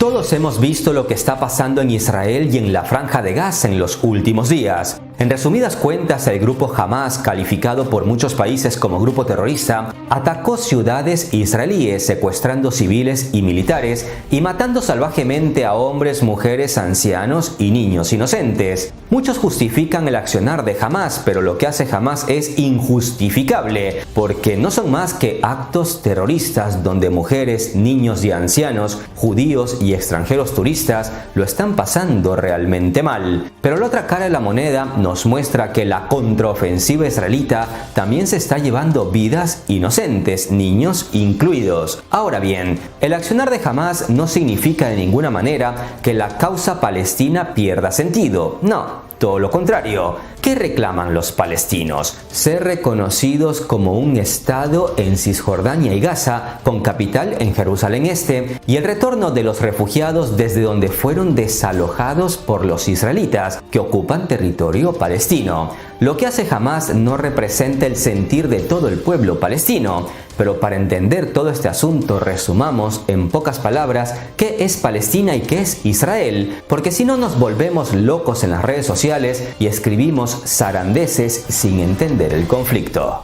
Todos hemos visto lo que está pasando en Israel y en la Franja de Gaza en los últimos días. En resumidas cuentas, el grupo Hamas, calificado por muchos países como grupo terrorista, atacó ciudades israelíes, secuestrando civiles y militares y matando salvajemente a hombres, mujeres, ancianos y niños inocentes. Muchos justifican el accionar de Hamas, pero lo que hace Hamas es injustificable, porque no son más que actos terroristas donde mujeres, niños y ancianos, judíos y extranjeros turistas lo están pasando realmente mal. Pero la otra cara de la moneda nos muestra que la contraofensiva israelita también se está llevando vidas inocentes, niños incluidos. Ahora bien, el accionar de Hamas no significa de ninguna manera que la causa palestina pierda sentido. No. Todo lo contrario. ¿Qué reclaman los palestinos? Ser reconocidos como un Estado en Cisjordania y Gaza, con capital en Jerusalén Este, y el retorno de los refugiados desde donde fueron desalojados por los israelitas, que ocupan territorio palestino. Lo que hace Hamas no representa el sentir de todo el pueblo palestino, pero para entender todo este asunto resumamos en pocas palabras qué es Palestina y qué es Israel, porque si no nos volvemos locos en las redes sociales y escribimos zarandeces sin entender el conflicto.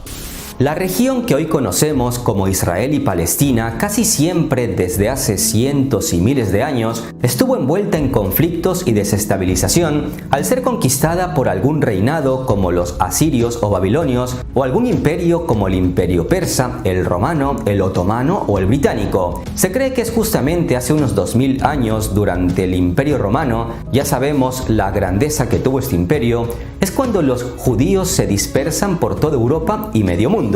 La región que hoy conocemos como Israel y Palestina casi siempre desde hace cientos y miles de años estuvo envuelta en conflictos y desestabilización al ser conquistada por algún reinado como los asirios o babilonios o algún imperio como el imperio persa, el romano, el otomano o el británico. Se cree que es justamente hace unos 2000 años durante el imperio romano, ya sabemos la grandeza que tuvo este imperio, es cuando los judíos se dispersan por toda Europa y medio mundo.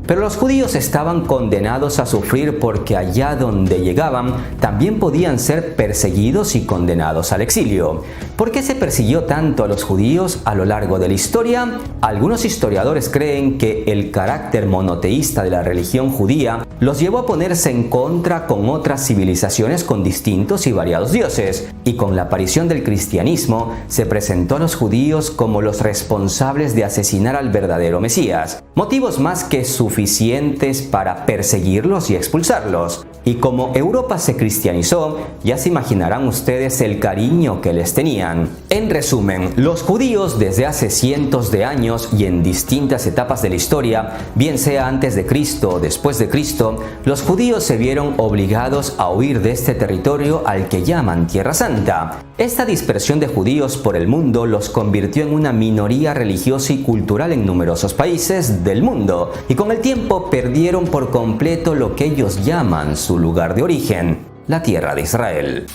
Pero los judíos estaban condenados a sufrir porque allá donde llegaban también podían ser perseguidos y condenados al exilio. ¿Por qué se persiguió tanto a los judíos a lo largo de la historia? Algunos historiadores creen que el carácter monoteísta de la religión judía los llevó a ponerse en contra con otras civilizaciones con distintos y variados dioses, y con la aparición del cristianismo se presentó a los judíos como los responsables de asesinar al verdadero Mesías, motivos más que suficientes para perseguirlos y expulsarlos. Y como Europa se cristianizó, ya se imaginarán ustedes el cariño que les tenían. En resumen, los judíos desde hace cientos de años y en distintas etapas de la historia, bien sea antes de Cristo o después de Cristo, los judíos se vieron obligados a huir de este territorio al que llaman Tierra Santa. Esta dispersión de judíos por el mundo los convirtió en una minoría religiosa y cultural en numerosos países del mundo, y con el tiempo perdieron por completo lo que ellos llaman su lugar de origen, la tierra de Israel.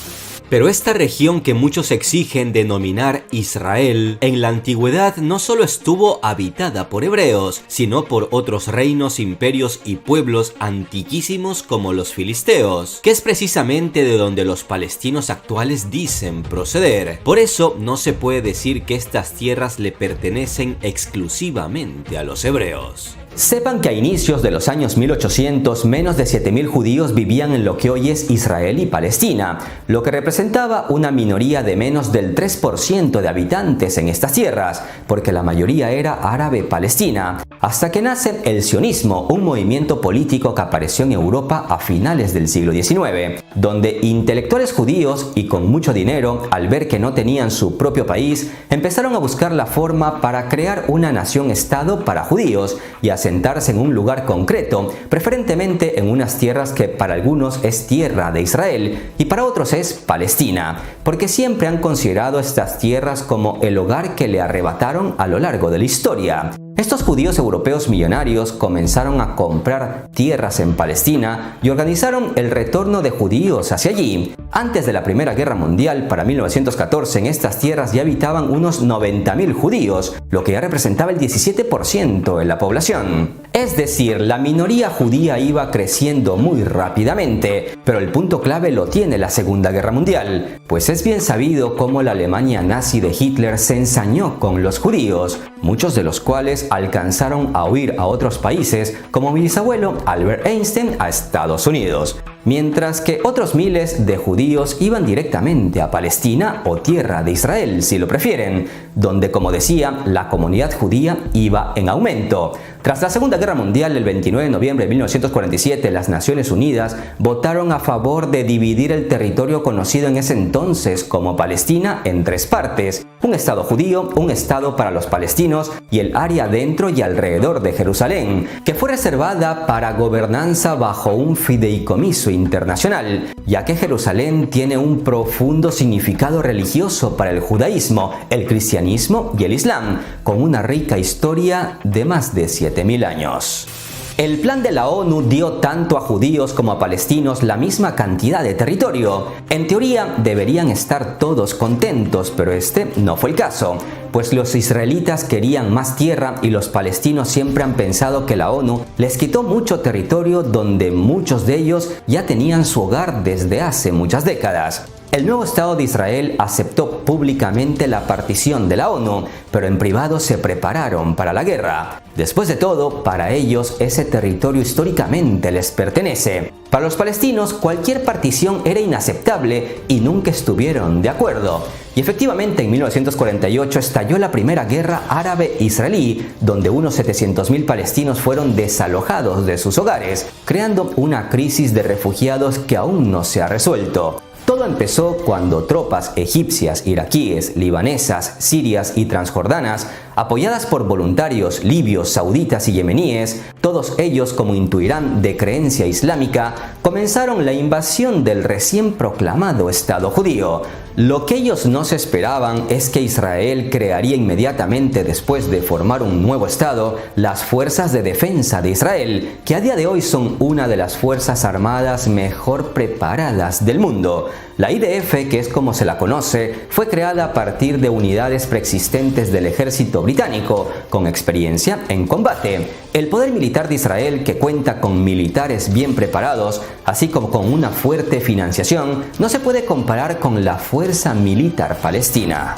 Pero esta región que muchos exigen denominar Israel, en la antigüedad no solo estuvo habitada por hebreos, sino por otros reinos, imperios y pueblos antiquísimos como los filisteos, que es precisamente de donde los palestinos actuales dicen proceder. Por eso no se puede decir que estas tierras le pertenecen exclusivamente a los hebreos. Sepan que a inicios de los años 1800 menos de 7000 judíos vivían en lo que hoy es Israel y Palestina, lo que representaba una minoría de menos del 3% de habitantes en estas tierras, porque la mayoría era árabe palestina, hasta que nace el sionismo, un movimiento político que apareció en Europa a finales del siglo XIX, donde intelectuales judíos y con mucho dinero, al ver que no tenían su propio país, empezaron a buscar la forma para crear una nación-estado para judíos y asentarse en un lugar concreto, preferentemente en unas tierras que para algunos es tierra de Israel y para otros es Palestina, porque siempre han considerado estas tierras como el hogar que le arrebataron a lo largo de la historia. Estos judíos europeos millonarios comenzaron a comprar tierras en Palestina y organizaron el retorno de judíos hacia allí. Antes de la Primera Guerra Mundial, para 1914, en estas tierras ya habitaban unos 90.000 judíos, lo que ya representaba el 17% de la población. Es decir, la minoría judía iba creciendo muy rápidamente, pero el punto clave lo tiene la Segunda Guerra Mundial, pues es bien sabido cómo la Alemania nazi de Hitler se ensañó con los judíos, muchos de los cuales alcanzaron a huir a otros países, como mi bisabuelo Albert Einstein a Estados Unidos. mientras que otros miles de judíos iban directamente a Palestina o Tierra de Israel, si lo prefieren, donde, como decía, la comunidad judía iba en aumento. Tras la Segunda Guerra Mundial, el 29 de noviembre de 1947, las Naciones Unidas votaron a favor de dividir el territorio conocido en ese entonces como Palestina en tres partes: un estado judío, un estado para los palestinos y el área dentro y alrededor de Jerusalén, que fue reservada para gobernanza bajo un fideicomiso internacional, ya que Jerusalén tiene un profundo significado religioso para el judaísmo, el cristianismo y el islam, con una rica historia de más de 7000 años. El plan de la ONU dio tanto a judíos como a palestinos la misma cantidad de territorio. En teoría deberían estar todos contentos, pero este no fue el caso, pues los israelitas querían más tierra y los palestinos siempre han pensado que la ONU les quitó mucho territorio donde muchos de ellos ya tenían su hogar desde hace muchas décadas. El nuevo Estado de Israel aceptó públicamente la partición de la ONU, pero en privado se prepararon para la guerra. Después de todo, para ellos ese territorio históricamente les pertenece. Para los palestinos, cualquier partición era inaceptable y nunca estuvieron de acuerdo. Y efectivamente, en 1948 estalló la primera guerra árabe-israelí, donde unos 700.000 palestinos fueron desalojados de sus hogares, creando una crisis de refugiados que aún no se ha resuelto. Todo empezó cuando tropas egipcias, iraquíes, libanesas, sirias y transjordanas, apoyadas por voluntarios libios, sauditas y yemeníes, todos ellos, como intuirán, de creencia islámica, comenzaron la invasión del recién proclamado Estado judío. Lo que ellos no se esperaban es que Israel crearía inmediatamente después de formar un nuevo Estado las Fuerzas de Defensa de Israel, que a día de hoy son una de las fuerzas armadas mejor preparadas del mundo. La IDF, que es como se la conoce, fue creada a partir de unidades preexistentes del ejército británico, con experiencia en combate. El poder militar de Israel, que cuenta con militares bien preparados, así como con una fuerte financiación, no se puede comparar con la fuerza militar palestina.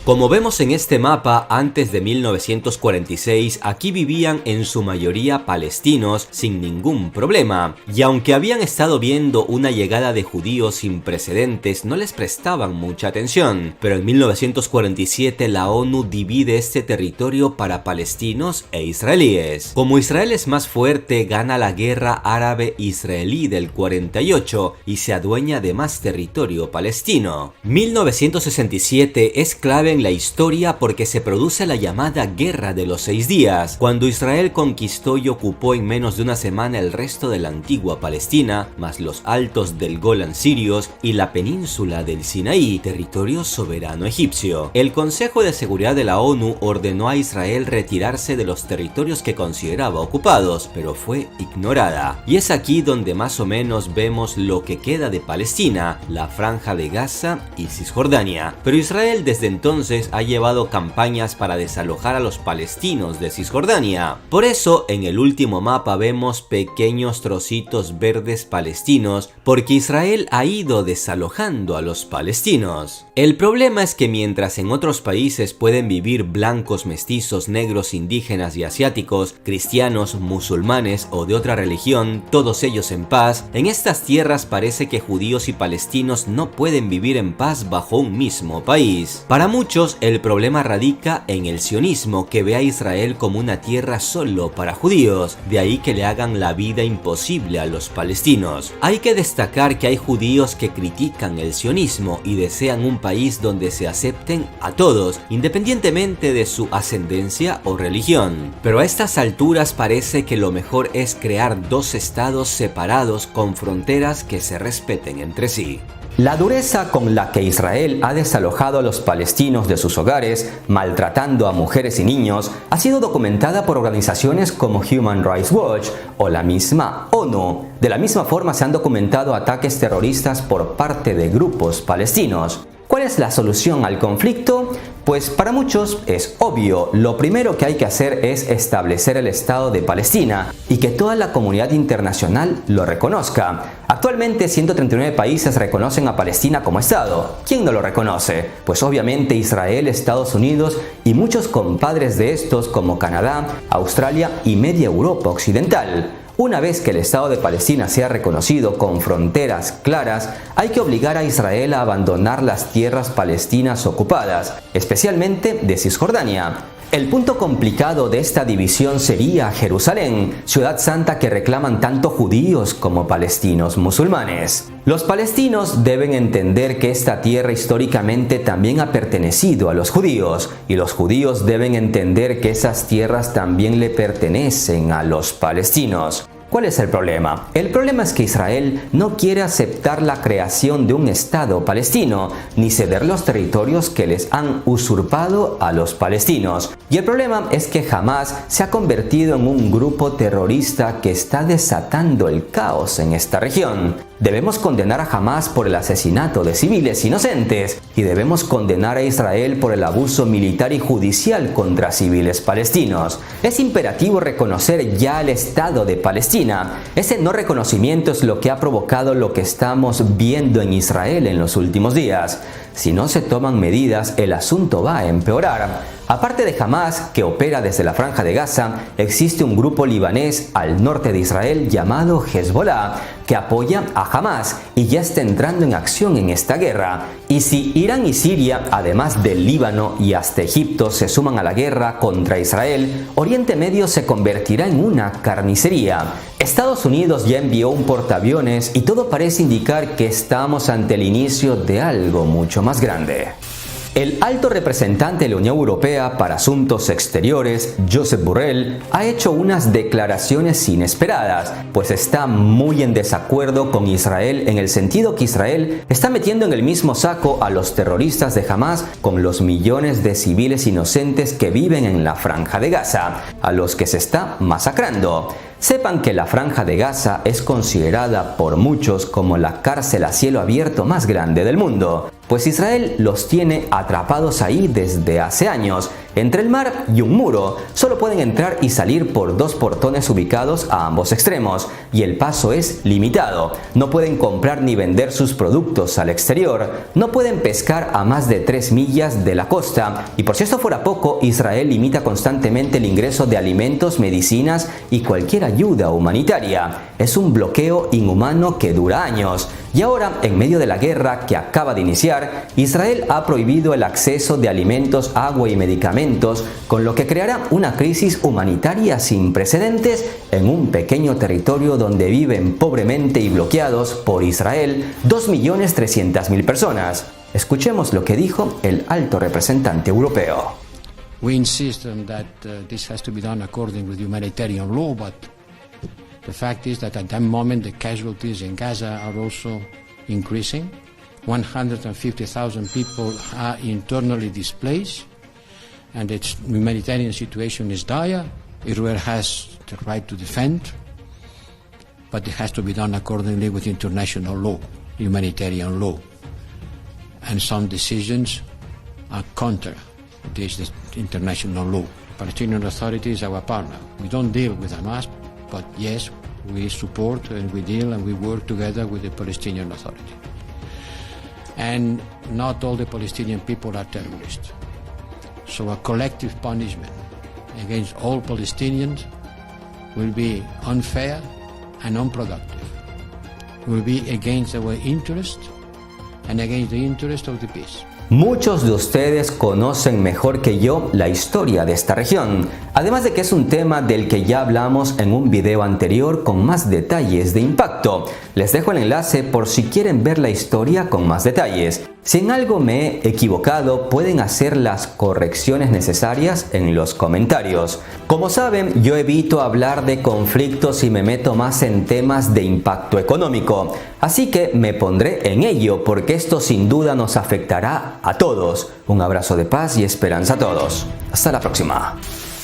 Como vemos en este mapa, antes de 1946 aquí vivían en su mayoría palestinos sin ningún problema, y aunque habían estado viendo una llegada de judíos sin precedentes, no les prestaban mucha atención. Pero en 1947 la ONU divide este territorio para palestinos e israelíes. Como Israel es más fuerte, gana la guerra árabe-israelí del 48 y se adueña de más territorio palestino. 1967 es clave en la historia porque se produce la llamada Guerra de los 6 días, cuando Israel conquistó y ocupó en menos de una semana el resto de la antigua Palestina, más los altos del Golán sirios y la península del Sinaí, territorio soberano egipcio. El Consejo de Seguridad de la ONU ordenó a Israel retirarse de los territorios que consideraba ocupados, pero fue ignorada. Y es aquí donde más o menos vemos lo que queda de Palestina, la Franja de Gaza y Cisjordania. Pero Israel desde entonces ha llevado campañas para desalojar a los palestinos de Cisjordania. Por eso en el último mapa vemos pequeños trocitos verdes palestinos, porque Israel ha ido desalojando a los palestinos. El problema es que mientras en otros países pueden vivir blancos, mestizos, negros, indígenas y asiáticos, cristianos, musulmanes o de otra religión, todos ellos en paz, en estas tierras parece que judíos y palestinos no pueden vivir en paz bajo un mismo país. Para muchos, el problema radica en el sionismo, que ve a Israel como una tierra solo para judíos, de ahí que le hagan la vida imposible a los palestinos. Hay que destacar que hay judíos que critican el sionismo y desean un país donde se acepten a todos, independientemente de su ascendencia o religión. Pero a estas alturas parece que lo mejor es crear dos estados separados con fronteras que se respeten entre sí. La dureza con la que Israel ha desalojado a los palestinos de sus hogares, maltratando a mujeres y niños, ha sido documentada por organizaciones como Human Rights Watch o la misma ONU. De la misma forma se han documentado ataques terroristas por parte de grupos palestinos. ¿Cuál es la solución al conflicto? Pues para muchos es obvio. Lo primero que hay que hacer es establecer el Estado de Palestina y que toda la comunidad internacional lo reconozca. Actualmente 139 países reconocen a Palestina como Estado. ¿Quién no lo reconoce? Pues obviamente Israel, Estados Unidos y muchos compadres de estos como Canadá, Australia y media Europa occidental. Una vez que el Estado de Palestina sea reconocido con fronteras claras, hay que obligar a Israel a abandonar las tierras palestinas ocupadas, especialmente de Cisjordania. El punto complicado de esta división sería Jerusalén, ciudad santa que reclaman tanto judíos como palestinos musulmanes. Los palestinos deben entender que esta tierra históricamente también ha pertenecido a los judíos, y los judíos deben entender que esas tierras también le pertenecen a los palestinos. ¿Cuál es el problema? El problema es que Israel no quiere aceptar la creación de un Estado palestino, ni ceder los territorios que les han usurpado a los palestinos. Y el problema es que Hamás se ha convertido en un grupo terrorista que está desatando el caos en esta región. Debemos condenar a Hamás por el asesinato de civiles inocentes y debemos condenar a Israel por el abuso militar y judicial contra civiles palestinos. Es imperativo reconocer ya el Estado de Palestina. Ese no reconocimiento es lo que ha provocado lo que estamos viendo en Israel en los últimos días. Si no se toman medidas, el asunto va a empeorar. Aparte de Hamás, que opera desde la Franja de Gaza, existe un grupo libanés al norte de Israel llamado Hezbollah, que apoya a Hamás y ya está entrando en acción en esta guerra. Y si Irán y Siria, además del Líbano y hasta Egipto, se suman a la guerra contra Israel, Oriente Medio se convertirá en una carnicería. Estados Unidos ya envió un portaaviones y todo parece indicar que estamos ante el inicio de algo mucho más grande. El alto representante de la Unión Europea para Asuntos Exteriores, Josep Borrell, ha hecho unas declaraciones inesperadas, pues está muy en desacuerdo con Israel en el sentido que Israel está metiendo en el mismo saco a los terroristas de Hamás con los millones de civiles inocentes que viven en la Franja de Gaza, a los que se está masacrando. Sepan que la Franja de Gaza es considerada por muchos como la cárcel a cielo abierto más grande del mundo, pues Israel los tiene atrapados ahí desde hace años, entre el mar y un muro. Solo pueden entrar y salir por dos portones ubicados a ambos extremos, y el paso es limitado. No pueden comprar ni vender sus productos al exterior, no pueden pescar a más de 3 millas de la costa, y por si esto fuera poco, Israel limita constantemente el ingreso de alimentos, medicinas y cualquier ayuda humanitaria. Es un bloqueo inhumano que dura años. Y ahora, en medio de la guerra que acaba de iniciar, Israel ha prohibido el acceso de alimentos, agua y medicamentos, con lo que creará una crisis humanitaria sin precedentes en un pequeño territorio donde viven pobremente y bloqueados por Israel 2.300.000 personas. Escuchemos lo que dijo el alto representante europeo. We insist that this has to be done according with humanitarian law, but the fact is that at that moment the casualties in Gaza are also increasing. 150,000 people are internally displaced, and the humanitarian situation is dire. Israel has the right to defend, but it has to be done accordingly with international law, humanitarian law. And some decisions are counter this international law. Palestinian Authority is our partner. We don't deal with Hamas, but yes, we support and we deal and we work together with the Palestinian Authority. And not all the Palestinian people are terrorists. So a collective punishment against all Palestinians will be unfair and unproductive. It will be against our interest and against the interest of the peace. Muchos de ustedes conocen mejor que yo la historia de esta región, además de que es un tema del que ya hablamos en un video anterior con más detalles de impacto. Les dejo el enlace por si quieren ver la historia con más detalles. Si en algo me he equivocado, pueden hacer las correcciones necesarias en los comentarios. Como saben, yo evito hablar de conflictos y me meto más en temas de impacto económico. Así que me pondré en ello porque esto sin duda nos afectará a todos. Un abrazo de paz y esperanza a todos. Hasta la próxima.